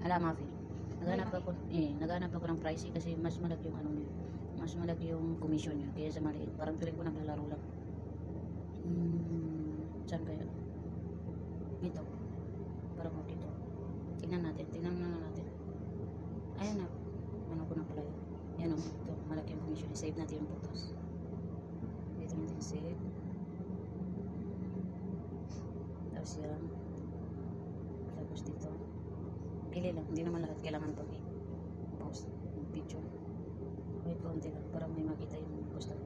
ala Mafi. Naghanap ako ng pricey kasi mas malaki yung ano niya. Mas malaki yung commission niya kaya sa maliit. Parang feeling ko naglalaro lang. Saan kaya? Dito. Parang ako dito. Tingnan natin. Ayan na. Ano ko na pala yun. Yan o. Ito. Malaki yung commission. Save natin yung photos. Dito natin save. Tapos yan. Tapos dito. Pili lang. Hindi naman lahat kailangan pag post yung picture. Wait, konti lang. Para may makita yung gusto.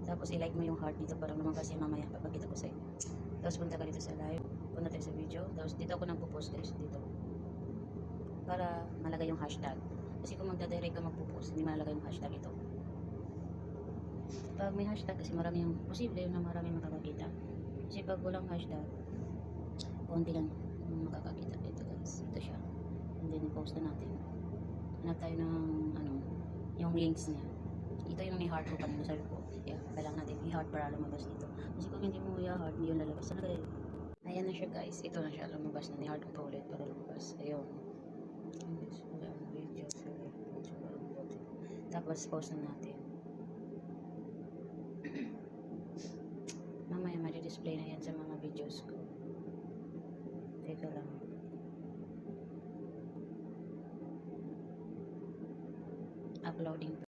Tapos i-like mo yung heart dito para lumabas yung mamaya papakita ko sa inyo. Tapos punta ka dito sa live. Punta tayo sa video. Tapos dito ako nagpo-post guys. Dito. Para malagay yung hashtag. Kasi kung magdadirect ka magpo-post, hindi malagay yung hashtag ito. Pag may hashtag kasi marami yung posible na marami makakakita. Kasi pag walang hashtag, konti lang makakakita. Ito guys. Ito siya. And then i-post na natin. Hanap tayo ng ano, yung links niya. Ito yung i-heart ko kanina sabi ko. Yeah, kailangan natin i-heart para lumabas dito. Kasi kung hindi mo i-heart, hindi yung lalabas. Sana kayo. Ayan na siya guys. Ito na siya. Lumabas na. I-heart ko pa ulit para lumabas. Ayun. Tapos post na natin. Mamaya ma-display na yan sa mga videos ko. Teka lang. Uploading.